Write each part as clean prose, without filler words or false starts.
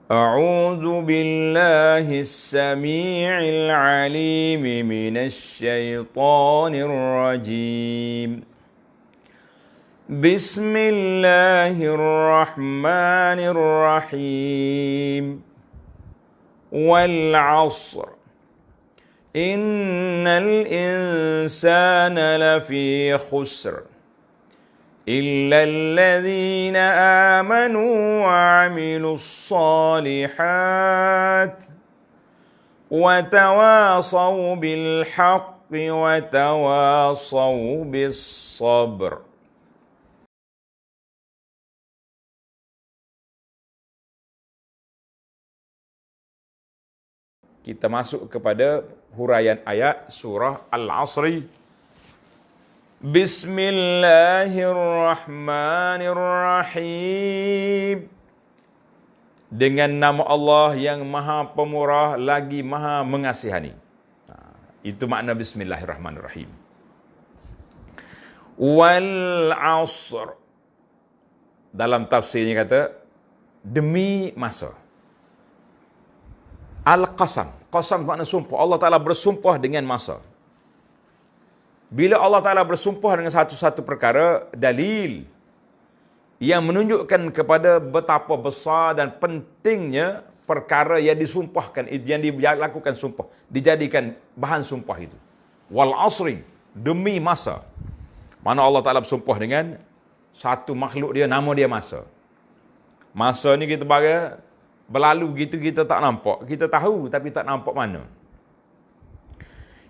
أعوذ بالله السميع العليم من الشيطان الرجيم. بسم الله الرحمن الرحيم. والعصر إن الإنسان لفي خسر إلا الذين آمنوا وعملوا الصالحات وتواصوا بالحق وتواصوا بالصبر. Kita masuk kepada huraian ayat surah Al-Asri. Bismillahirrahmanirrahim. Dengan nama Allah yang Maha Pemurah lagi Maha Mengasihani. Itu makna Bismillahirrahmanirrahim. Wal asr. Dalam tafsirnya kata demi masa. Al-qasam. Qasam makna sumpah. Allah Ta'ala bersumpah dengan masa. Bila Allah Ta'ala bersumpah dengan satu-satu perkara, dalil yang menunjukkan kepada betapa besar dan pentingnya perkara yang disumpahkan, yang dilakukan sumpah, dijadikan bahan sumpah itu. Wal asri, demi masa. Mana Allah Ta'ala bersumpah dengan satu makhluk dia, nama dia masa. Masa ni kita bagi berlalu gitu, kita tak nampak. Kita tahu tapi tak nampak mana.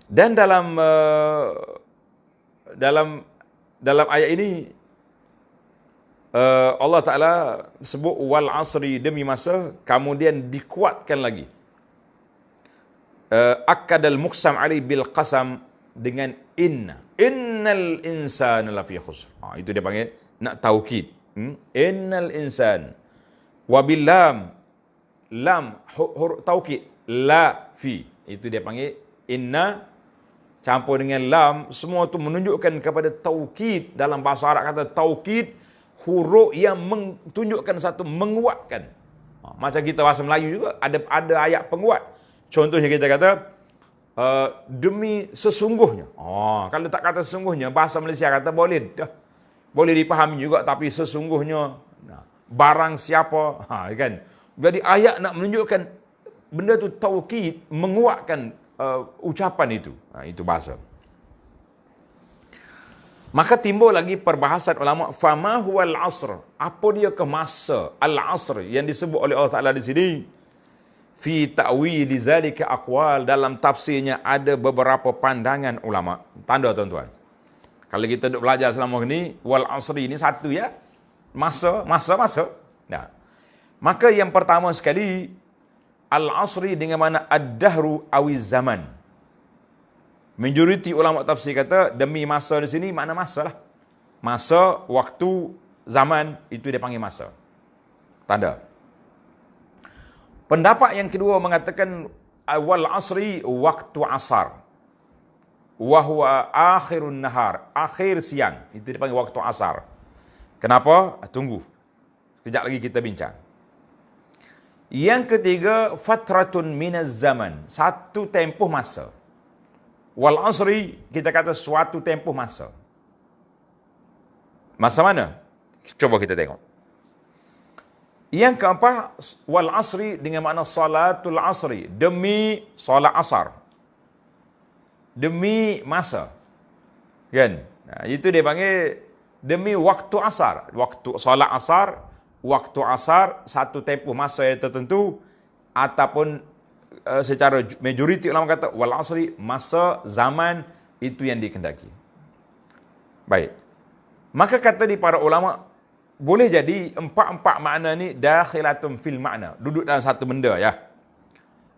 Dan dalam ayat ini Allah Ta'ala sebut wal asri, demi masa, kemudian dikuatkan lagi. Akadal muqsam alai bil qasam dengan inna. Innal insana lafi khusr. Itu dia panggil nak taukid. Innal insan. Wabil lam. Lam huruf taukid. La fi. Itu dia panggil inna campur dengan lam, semua itu menunjukkan kepada taukid. Dalam bahasa Arab kata taukid, huruf yang menunjukkan satu, menguatkan. Macam kita bahasa Melayu juga, ada ayat penguat. Contohnya kita kata, demi sesungguhnya. Kalau tak kata sesungguhnya, bahasa Malaysia kata boleh dipahami juga, tapi sesungguhnya, barang siapa, kan? Jadi ayat nak menunjukkan benda tu taukid, menguatkan ucapan itu. Itu bahasa. Maka timbul lagi perbahasan ulama, fama huwal asr, apa dia ke masa al-asr yang disebut oleh Allah Taala di sini. Fi ta'wil zalika aqwal, dalam tafsirnya ada beberapa pandangan ulama. Tanda tuan-tuan, kalau kita duk belajar selama ni, wal asri ini satu ya, masa. Nah, maka yang pertama sekali, al-asri dengan mana ad-dahru awiz zaman. Majoriti ulama tafsir kata demi masa di sini makna masa lah. Masa, waktu, zaman, itu dia panggil masa. Tanda. Pendapat yang kedua mengatakan wal asri waktu asar. Wa huwa akhirun nahar, akhir siang. Itu dipanggil waktu asar. Kenapa? Tunggu. Sekejap lagi kita bincang. Yang ketiga, fatratun minaz zaman, satu tempoh masa. Wal asri, kita kata suatu tempoh masa. Masa mana? Coba kita tengok. Yang keempat, wal asri dengan makna salatul asri, demi solat asar. Demi masa. Kan? Itu dia panggil demi waktu asar. Waktu solat asar, waktu asar, satu tempoh masa yang tertentu, ataupun secara majoriti ulama kata wal asri, masa, zaman, itu yang dikendaki. Baik. Maka kata di para ulama, boleh jadi empat makna ni dakhilatun fil makna, duduk dalam satu benda ya.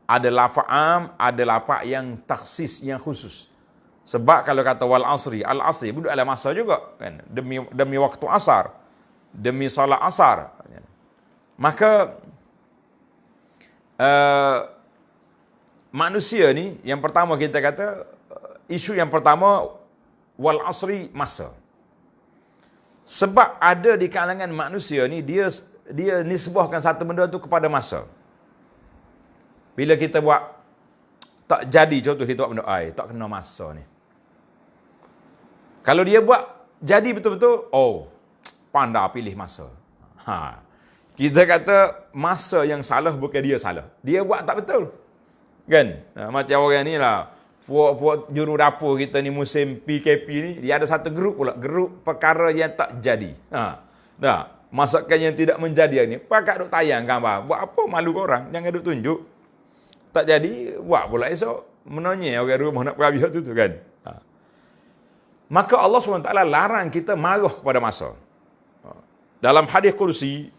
Ada lafaz am, ada lafaz yang takhsis, yang khusus. Sebab kalau kata wal asri, al asri duduk dalam masa juga kan, demi waktu asar, demi solat asar. Maka manusia ni, yang pertama kita kata, isu yang pertama, wal asri, masa. Sebab ada di kalangan manusia ni, dia nisbahkan satu benda tu kepada masa. Bila kita buat tak jadi, contoh kita buat benda air, tak kena masa ni. Kalau dia buat jadi betul-betul, pandai pilih masa. Kita kata masa yang salah bukan dia salah. Dia buat tak betul. Kan? Macam orang ni lah, puak juru dapur kita ni musim PKP ni, dia ada satu grup pula, grup perkara yang tak jadi. Masakan yang tidak menjadi ni, pakat duk tayang gambar. Buat apa malu korang? Jangan duk tunjuk. Tak jadi, buat pula esok. Menonyek orang rumah nak pergi tu kan. Maka Allah SWT larang kita marah kepada masa. Dalam hadis kursi,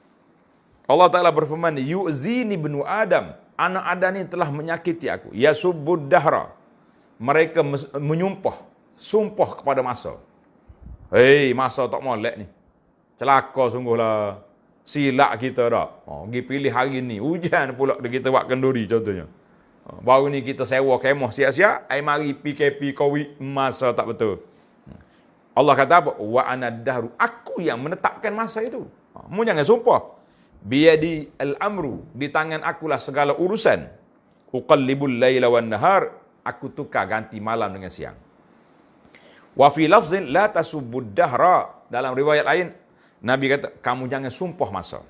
Allah Ta'ala berfirman, yu'zini ibnu Adam, anak Adam ni telah menyakiti aku. Yasubbud dahra, mereka sumpah kepada masa. Hei, masa tak molek ni. Celaka sungguhlah. Silap kita dah. Pergi pilih hari ni. Hujan pula kita buat kenduri contohnya. Baru ni kita sewa kemah siap-siap. Mari PKP COVID, masa tak betul. Allah kata apa? Wa anad dahru. Aku yang menetapkan masa itu. Mu jangan sumpah. Biyadi al-amru. Di tangan akulah segala urusan. Uqallibul layla wan nahar. Aku tukar ganti malam dengan siang. Wa fi lafzin la tasubbud dahra. Dalam riwayat lain, Nabi kata, kamu jangan sumpah masa.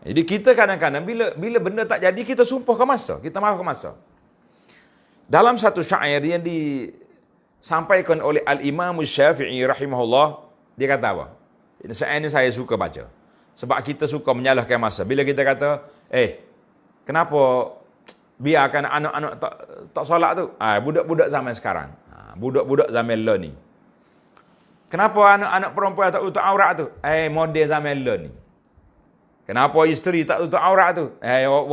Jadi kita kadang-kadang bila benda tak jadi, kita sumpah ke masa. Kita marah ke masa. Dalam satu syair yang disampaikan oleh Al-Imam Syafi'i rahimahullah, dia kata apa? Syair ini saya suka baca. Sebab kita suka menyalahkan masa. Bila kita kata, kenapa biarkan anak-anak tak solat tu? Budak-budak zaman sekarang. Budak-budak zaman lo ni. Kenapa anak-anak perempuan tak tutup aurat tu? Model zaman lo ni. Kenapa isteri tak tutup aurat tu?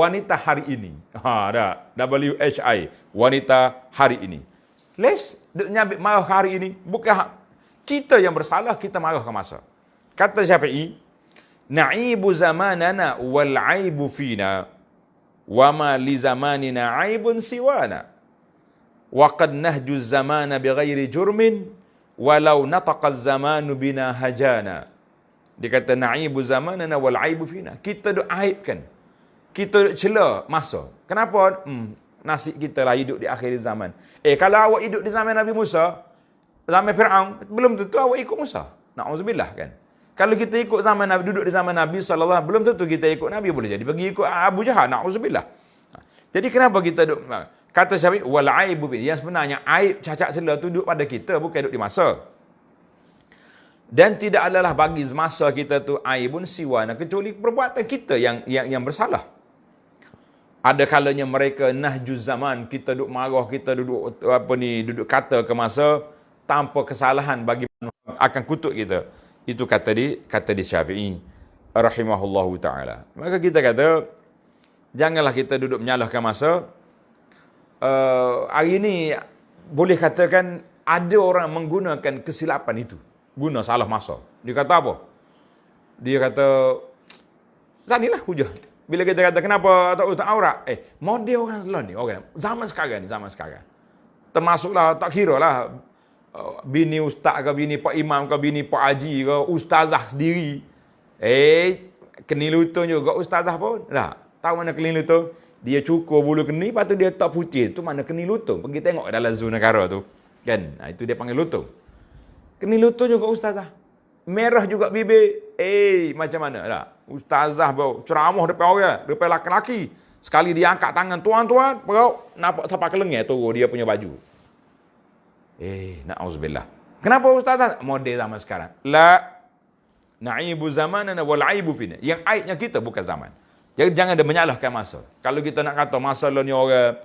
Wanita hari ini. WHI. Wanita hari ini. Duk nyabit marah hari ini. Bukan kita yang bersalah, kita marah ke masa. Kata Syafi'i, na'ibu zamanana wal aibu fina wa ma li zamanina aibun siwana wa qad nahju zamana bighairi jurmin walau nataqa zamanu bina hajana. Dia kata na'ibu zamanana wal aibu fina. Kita duk aibkan, kita duk cela masa. Kenapa? Nasib kita lah hidup di akhir zaman. Kalau awak hidup di zaman Nabi Musa, zaman Fir'aun, belum tentu awak ikut Musa. Na'udzubillah kan. Kalau kita ikut zaman Nabi, duduk di zaman Nabi SAW, belum tentu kita ikut Nabi, boleh jadi pergi ikut Abu Jahal, na'udzubillah. Jadi kenapa kita duduk, kata Syafi'i, wal aibu, yang sebenarnya aib, cacat celah tu duduk pada kita, bukan duduk di masa. Dan tidak adalah bagi masa kita tu aibun siwana, kecuali perbuatan kita yang bersalah. Ada kalanya mereka nahjuz zaman, kita duduk marah, kita duduk duduk kata ke masa tanpa kesalahan bagi akan kutuk kita. Itu kata di Syafi'i rahimahullahu ta'ala. Maka kita kata, janganlah kita duduk menyalahkan masa. Hari ini boleh katakan ada orang menggunakan kesilapan itu. Guna salah masa. Dia kata apa? Dia kata, tadilah hujah. Bila kita kata, kenapa tak utak aurat? Model orang selon ni. Okay. Zaman sekarang. Termasuklah, tak kira lah. Bini ustaz ke, bini pak imam ke, bini pak haji ke, ustazah sendiri. Kenilutun juga ustazah pun. Tahu mana kenilutun? Dia cukur bulu keni, lepas tu dia tak putih. Tu mana kenilutun? Pergi tengok dalam zoo negara tu. Kan? Itu dia panggil lutun. Kenilutun juga ustazah. Merah juga bibir. Macam mana? Ustazah bau ceramah depan orang, depan laki-laki. Sekali dia angkat tangan, tuan-tuan, perut, nampak sampai ke lengan turun dia punya baju. Na'udzubillah. Kenapa ustazah? Model zaman sekarang. Na'ibu zamanana wal aibu fina. Yang aibnya kita bukan zaman. Jadi jangan ada menyalahkan masa. Kalau kita nak kata masa lo ni orang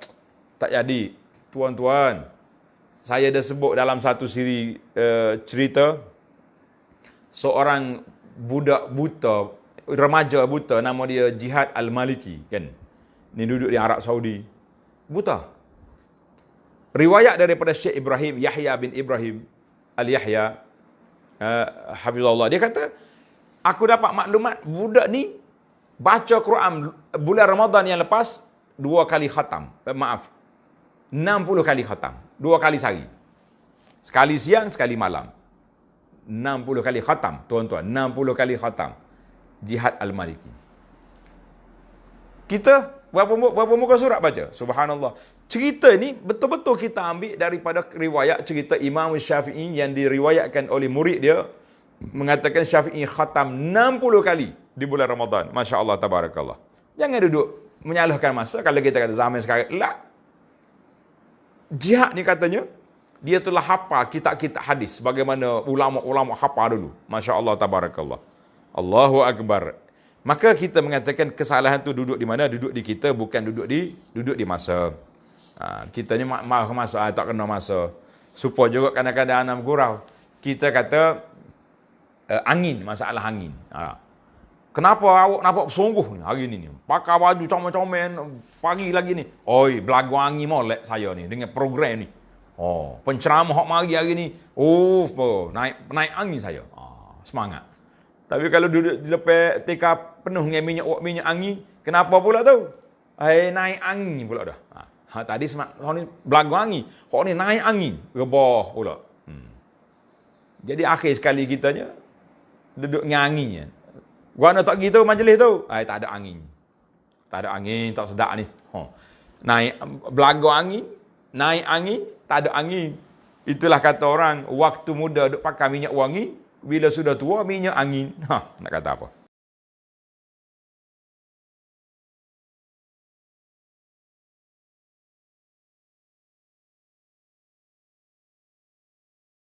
tak jadi, tuan-tuan, saya dah sebut dalam satu siri cerita seorang budak buta, remaja buta, nama dia Jihad Al-Maliki, kan. Ni duduk di Arab Saudi. Buta. Riwayat daripada Syekh Ibrahim, Yahya bin Ibrahim Al-Yahya, hafizahullah, dia kata, aku dapat maklumat budak ni baca Quran bulan Ramadan yang lepas 2 kali khatam. 60 kali khatam. 2 kali sehari. Sekali siang, sekali malam. 60 kali khatam, tuan-tuan. 60 kali khatam. Jihad Al-Maliki. Kita Berapa muka surat baca? Subhanallah. Cerita ni betul-betul kita ambil daripada riwayat cerita Imam Syafi'i yang diriwayatkan oleh murid dia, mengatakan Syafi'i khatam 60 kali di bulan Ramadan. Masya Allah, tabarakallah. Jangan duduk menyalahkan masa kalau kita kata zaman sekarang. La. Jihad ni katanya, dia telah hafal kitab-kitab hadis. Bagaimana ulama-ulama hafal dulu. Masya Allah, tabarakallah. Allahu Akbar. Maka kita mengatakan kesalahan tu duduk di mana? Duduk di kita, bukan duduk di masa. Kita ni marah masa, tak kena masa. Supaya juga kadang-kadang anak gurau. Kita kata angin, masalah angin. Kenapa awak nampak bersungguh ni hari ni? Pakai baju comel-comel pagi lagi ni. Oi, belagu angin molek saya ni dengan program ni. Oh, penceramah hok mari hari ni. Oh, naik angin saya. Semangat. Tapi kalau duduk di lepas tikar penuh dengan minyak angin, kenapa pula tu? Naik angin pula dah. Tadi hok ni belagu angin, hok ni naik angin, rebah pula. Jadi akhir sekali kitanya duduk dengan anginnya. Gua nak tak gitu majlis tu. Tak ada angin. Tak ada angin, tak sedap ni. Naik belagu angin, naik angin, tak ada angin. Itulah kata orang, waktu muda duk pakai minyak wangi, bila sudah tua minyak angin. Nak kata apa?